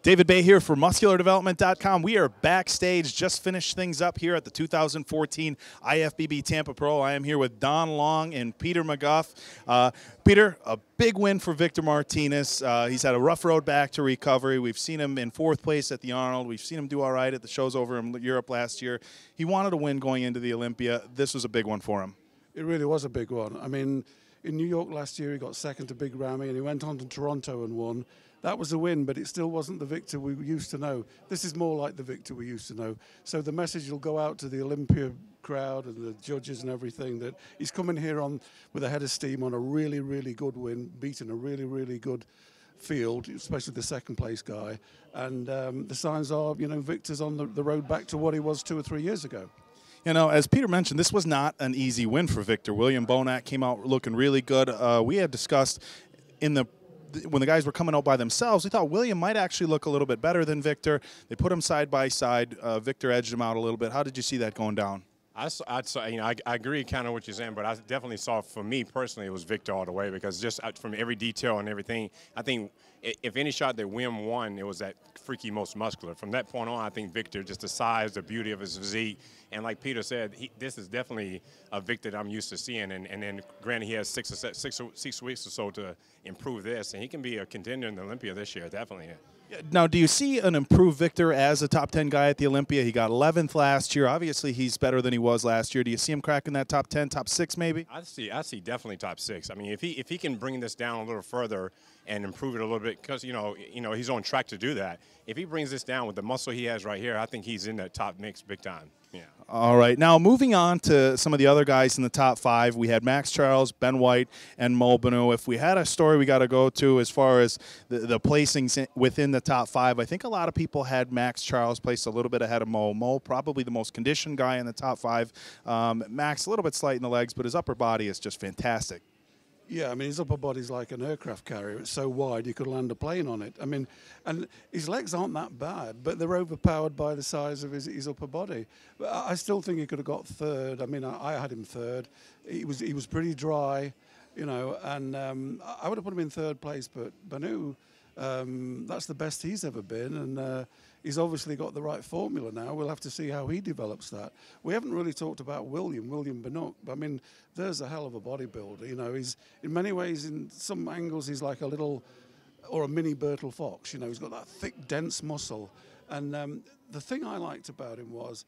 David Baye here for MuscularDevelopment.com. We are backstage, just finished things up here at the 2014 Ifbb Tampa Pro. I am here with Don Long and Peter McGough. Peter, a big win for Victor Martinez. He's had a rough road back to recovery. We've seen him in 4th place at the Arnold. We've seen him do all right at the shows over in Europe last year. He wanted a win going into the Olympia. This was a big one for him. It really was a big one. I mean, in New York last year, he got second to Big Ramy, and he went on to Toronto and won. That was a win, but it still wasn't the Victor we used to know. This is more like the Victor we used to know. So the message will go out to the Olympia crowd and the judges and everything that he's coming here on with a head of steam on a really, really good win, beating a really, really good field, especially the 2nd place guy. And the signs are, you know, Victor's on the road back to what he was 2 or 3 years ago. You know, as Peter mentioned, this was not an easy win for Victor. William Bonac came out looking really good. We had discussed when the guys were coming out by themselves, we thought William might actually look a little bit better than Victor. They put him side by side. Victor edged him out a little bit. How did you see that going down? I agree kind of what you're saying, but I definitely saw, for me personally, it was Victor all the way, because just from every detail and everything, I think if any shot that William won, it was that freaky most muscular. From that point on, I think Victor, just the size, the beauty of his physique, and like Peter said, this is definitely a Victor that I'm used to seeing. And then, granted, he has 6 weeks or so to improve this, and he can be a contender in the Olympia this year, definitely. Now, do you see an improved Victor as a top 10 guy at the Olympia? He got 11th last year. Obviously, he's better than he was last year. Do you see him cracking that top 10, top 6 maybe? I see definitely top 6. I mean, if he can bring this down a little further and improve it a little bit, because you know he's on track to do that. If he brings this down with the muscle he has right here, I think he's in that top mix big time. Yeah. All right. Now, moving on to some of the other guys in the top 5, we had Max Charles, Ben White, and Mo Banu. If we had a story we got to go to as far as the placings within the top 5, I think a lot of people had Max Charles placed a little bit ahead of Mo. Mo, probably the most conditioned guy in the top 5. Max, a little bit slight in the legs, but his upper body is just fantastic. Yeah, I mean, his upper body's like an aircraft carrier. It's so wide you could land a plane on it. I mean, and his legs aren't that bad, but they're overpowered by the size of his upper body. But I still think he could have got 3rd. I mean, I had him 3rd. He was pretty dry, you know, and I would have put him in 3rd place. But Banu, that's the best he's ever been, and he's obviously got the right formula now. We'll have to see how he develops that. We haven't really talked about William Banu. I mean, there's a hell of a bodybuilder. You know, he's in many ways, in some angles, he's like a little or a mini Bertel Fox. You know, he's got that thick, dense muscle. And the thing I liked about him was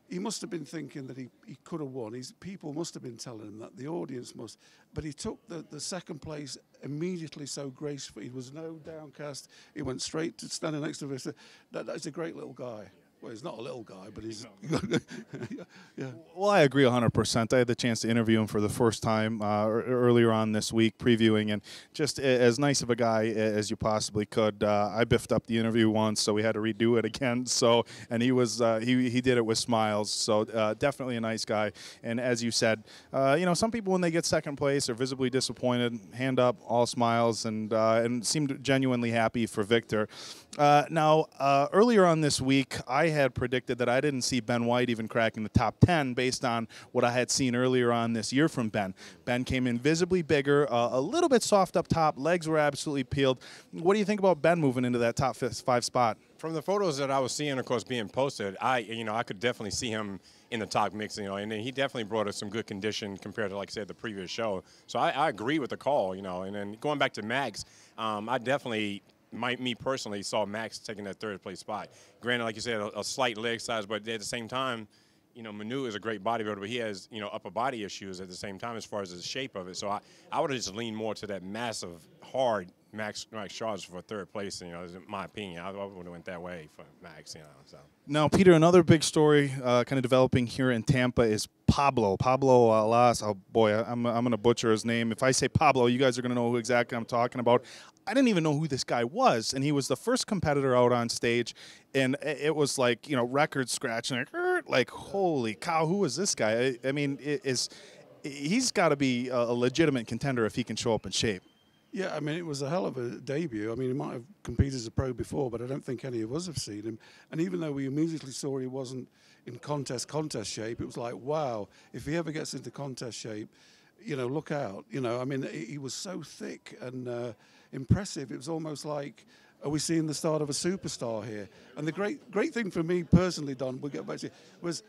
he must have been thinking that he could have won. People must have been telling him that, the audience must. But he took the 2nd place immediately so gracefully. He was no downcast. He went straight to standing next to him. That's a great little guy. Well, he's not a little guy, but he's... yeah. Well, I agree 100%. I had the chance to interview him for the first time earlier on this week, previewing, and just as nice of a guy as you possibly could. I biffed up the interview once, so we had to redo it again. So, and he was he did it with smiles. So definitely a nice guy. And as you said, you know, some people when they get 2nd place are visibly disappointed. Hand up, all smiles, and seemed genuinely happy for Victor. Now, earlier on this week, I had predicted that I didn't see Ben White even cracking the top 10 based on what I had seen earlier on this year from Ben. Ben came in visibly bigger, a little bit soft up top, legs were absolutely peeled. What do you think about Ben moving into that top 5 spot? From the photos that I was seeing, of course, being posted, I could definitely see him in the top mix, you know, and then he definitely brought us some good condition compared to, like I said, the previous show. So I agree with the call, you know, and then going back to Max, I definitely... me personally saw Max taking that 3rd place spot. Granted, like you said, a slight leg size, but at the same time, you know, Manu is a great bodybuilder, but he has, you know, upper body issues at the same time as far as the shape of it. So I would have just leaned more to that massive, hard Max Charles for 3rd place, you know, in my opinion. I would have went that way for Max, you know. So. Now, Peter, another big story kind of developing here in Tampa is Pablo Alas. Oh, boy, I'm going to butcher his name. If I say Pablo, you guys are going to know who exactly I'm talking about. I didn't even know who this guy was, and he was the first competitor out on stage, and it was like, you know, record scratching, like, holy cow, who is this guy? I mean, he's got to be a legitimate contender if he can show up in shape. Yeah, I mean, it was a hell of a debut. I mean, he might have competed as a pro before, but I don't think any of us have seen him. And even though we immediately saw he wasn't in contest shape, it was like, wow, if he ever gets into contest shape, you know, look out. You know, I mean, he was so thick and impressive. It was almost like Are we seeing the start of a superstar here? And the great thing for me personally, Don, we'll get back to it, was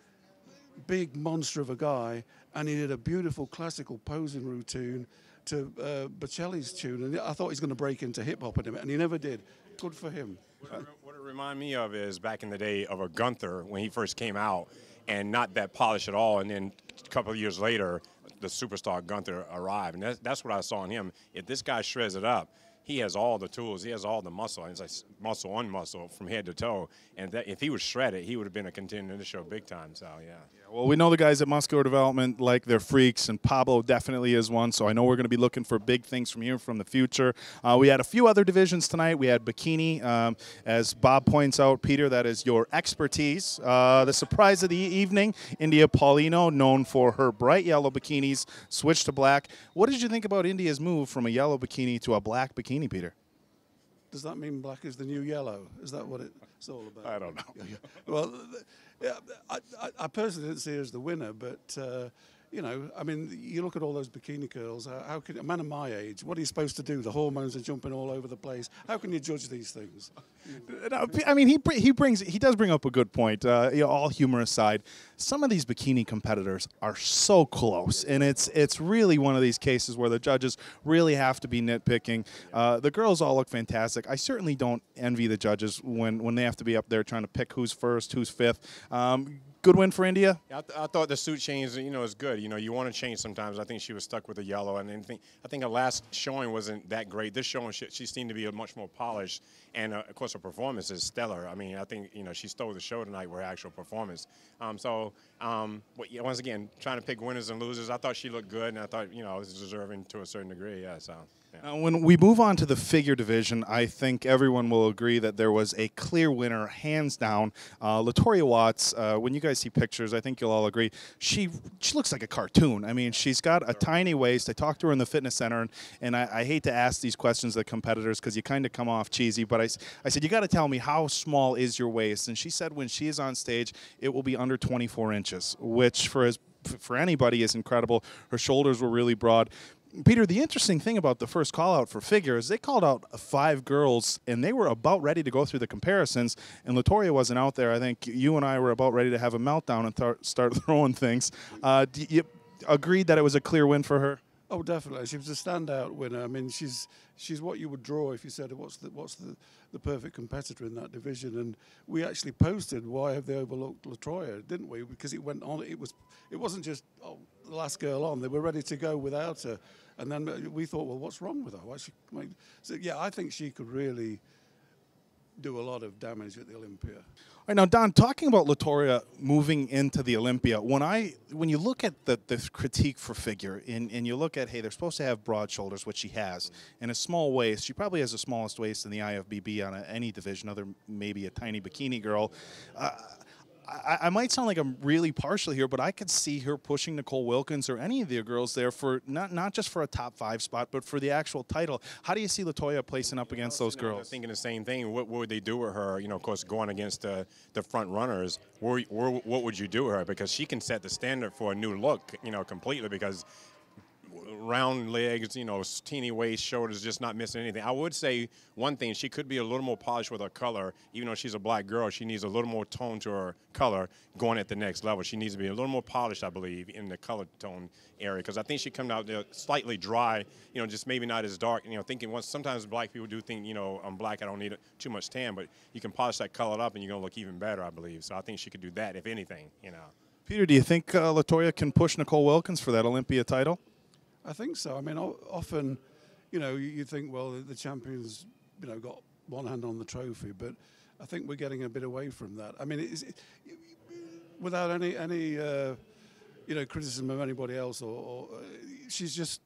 big monster of a guy, and he did a beautiful classical posing routine to Bocelli's tune, and I thought he's going to break into hip-hop in a minute, and he never did. Good for him. What it reminds me of is back in the day of a Gunther when he first came out, and not that polished at all, and then a couple of years later, the superstar Gunther arrived, and that's what I saw in him. If this guy shreds it up, he has all the tools. He has all the muscle. It's like muscle on muscle from head to toe. And that, if he was shredded, he would have been a contender in the show big time. So, yeah. Well, we know the guys at Muscular Development like their freaks, and Pablo definitely is one. So I know we're going to be looking for big things from here from the future. We had a few other divisions tonight. We had Bikini. As Bob points out, Peter, that is your expertise. The surprise of the evening, India Paulino, known for her bright yellow bikinis, switched to black. What did you think about India's move from a yellow bikini to a black bikini, Peter? Does that mean black is the new yellow? Is that what it's all about? I don't know. Yeah. Well, yeah, I personally didn't see her as the winner, but you know, I mean, you look at all those bikini girls. How can a man of my age? What are you supposed to do? The hormones are jumping all over the place. How can you judge these things? I mean, he does bring up a good point. All humor aside, some of these bikini competitors are so close, and it's really one of these cases where the judges really have to be nitpicking. The girls all look fantastic. I certainly don't envy the judges when they have to be up there trying to pick who's first, who's fifth. Good win for India. Yeah, I thought the suit change, is good. You want to change sometimes. I think she was stuck with the yellow, and I think her last showing wasn't that great. This showing, she seemed to be much more polished, and of course her performance is stellar. I mean, I think she stole the show tonight with her actual performance. Once again, trying to pick winners and losers, I thought she looked good, and I thought it was deserving to a certain degree. Yeah, so. Yeah. When we move on to the figure division, I think everyone will agree that there was a clear winner, hands down. Latoria Watts, when you guys see pictures, I think you'll all agree, she looks like a cartoon. I mean, she's got a tiny waist. I talked to her in the fitness center, and I hate to ask these questions to the competitors because you kind of come off cheesy, but I said, you got to tell me, how small is your waist? And she said when she is on stage, it will be under 24 inches, which for anybody is incredible. Her shoulders were really broad. Peter, the interesting thing about the first call-out for figure is they called out 5 girls, and they were about ready to go through the comparisons, and Latoria wasn't out there. I think you and I were about ready to have a meltdown and start throwing things. Do you agreed that it was a clear win for her? Oh, definitely. She was a standout winner. I mean, she's what you would draw if you said what's the perfect competitor in that division. And we actually posted why have they overlooked Latoria, didn't we? Because it went on. It wasn't just the last girl on. They were ready to go without her. And then we thought, well, what's wrong with her? So yeah, I think she could really do a lot of damage at the Olympia. All right, now, Don, talking about Latoria moving into the Olympia, when you look at the critique for figure, and you look at, hey, they're supposed to have broad shoulders, which she has, and a small waist. She probably has the smallest waist in the Ifbb on any division, other maybe a tiny bikini girl. I might sound like I'm really partial here, but I could see her pushing Nicole Wilkins or any of the girls there for not just for a top 5 spot, but for the actual title. How do you see Latoria placing up against those girls? I'm thinking the same thing. What would they do with her? Of course, going against the front runners. What would you do with her? Because she can set the standard for a new look, completely. Because round legs, teeny waist, shoulders, just not missing anything. I would say one thing, she could be a little more polished with her color. Even though she's a black girl, she needs a little more tone to her color going at the next level. She needs to be a little more polished, I believe, in the color tone area, because I think she comes out there slightly dry, just maybe not as dark, thinking sometimes black people do think, I'm black, I don't need too much tan, but you can polish that color up and you're going to look even better, I believe. So I think she could do that, if anything, Peter, do you think Latoria can push Nicole Wilkins for that Olympia title? I think so. I mean, often, you think, well, the champions, got one hand on the trophy, but I think we're getting a bit away from that. I mean, without any criticism of anybody else, or she's just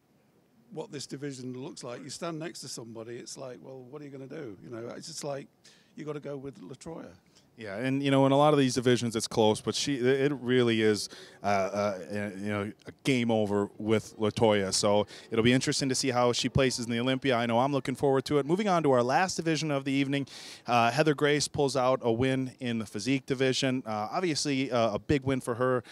what this division looks like. You stand next to somebody, it's like, well, what are you going to do? It's just like you got to go with Latoria. Yeah, and in a lot of these divisions it's close, but it really is a game over with Latoria. So it'll be interesting to see how she places in the Olympia. I know I'm looking forward to it. Moving on to our last division of the evening, Heather Grace pulls out a win in the Physique division. Obviously, a big win for her.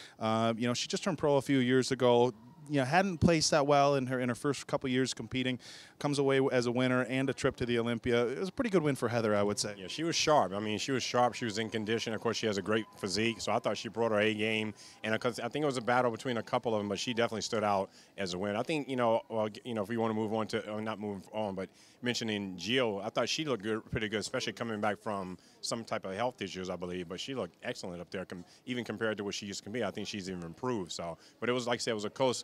She just turned pro a few years ago. hadn't placed that well in her first couple years competing, comes away as a winner and a trip to the Olympia. It was a pretty good win for Heather, I would say. Yeah, she was sharp. I mean, she was sharp. She was in condition. Of course, she has a great physique, so I thought she brought her A game. And I think it was a battle between a couple of them, but she definitely stood out as a winner. I think, if we want to move on to, or not move on, but mentioning Jill, I thought she looked good, pretty good, especially coming back from some type of health issues, I believe. But she looked excellent up there, even compared to what she used to be. I think she's even improved. So, but it was, like I said, it was a close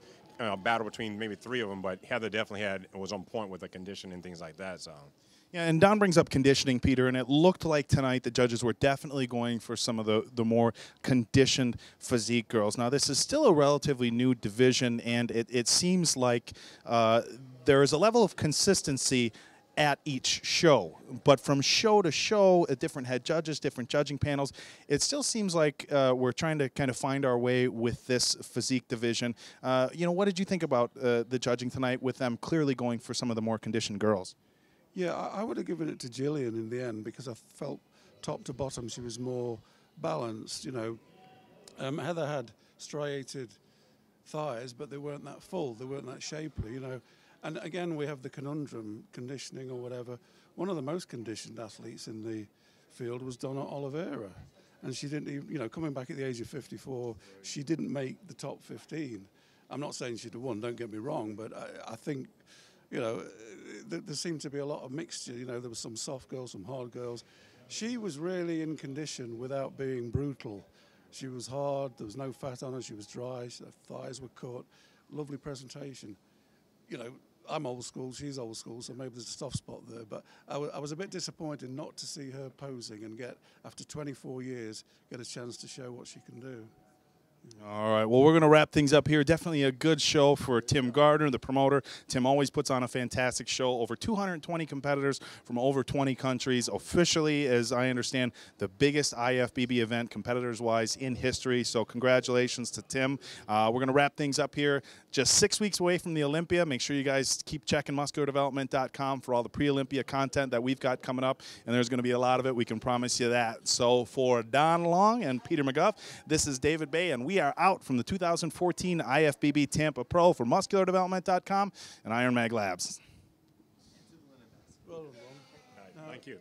battle between maybe three of them. But Heather definitely was on point with the condition and things like that. So. Yeah, and Don brings up conditioning, Peter, and it looked like tonight the judges were definitely going for some of the more conditioned physique girls. Now, this is still a relatively new division, and it seems like there is a level of consistency at each show. But from show to show, different head judges, different judging panels, it still seems like we're trying to kind of find our way with this physique division. What did you think about the judging tonight with them clearly going for some of the more conditioned girls? Yeah, I would have given it to Jillian in the end because I felt top to bottom she was more balanced. Heather had striated thighs, but they weren't that full. They weren't that shapely. And again, we have the conundrum, conditioning or whatever. One of the most conditioned athletes in the field was Donna Oliveira. And she didn't even, coming back at the age of 54, she didn't make the top 15. I'm not saying she'd have won, don't get me wrong, but I think, there seemed to be a lot of mixture. There was some soft girls, some hard girls. She was really in condition without being brutal. She was hard, there was no fat on her, she was dry, her thighs were cut, lovely presentation. I'm old school, she's old school, so maybe there's a soft spot there. But I was a bit disappointed not to see her posing and after 24 years, get a chance to show what she can do. All right, well, we're going to wrap things up here. Definitely a good show for Tim Gardner, the promoter. Tim always puts on a fantastic show. Over 220 competitors from over 20 countries. Officially, as I understand, the biggest Ifbb event, competitors-wise, in history. So congratulations to Tim. We're going to wrap things up here. Just 6 weeks away from the Olympia. Make sure you guys keep checking musculardevelopment.com for all the pre-Olympia content that we've got coming up. And there's going to be a lot of it. We can promise you that. So for Don Long and Peter McGough, this is David Baye, and we are out from the 2014 Ifbb Tampa Pro for musculardevelopment.com and Iron Mag Labs. Thank you.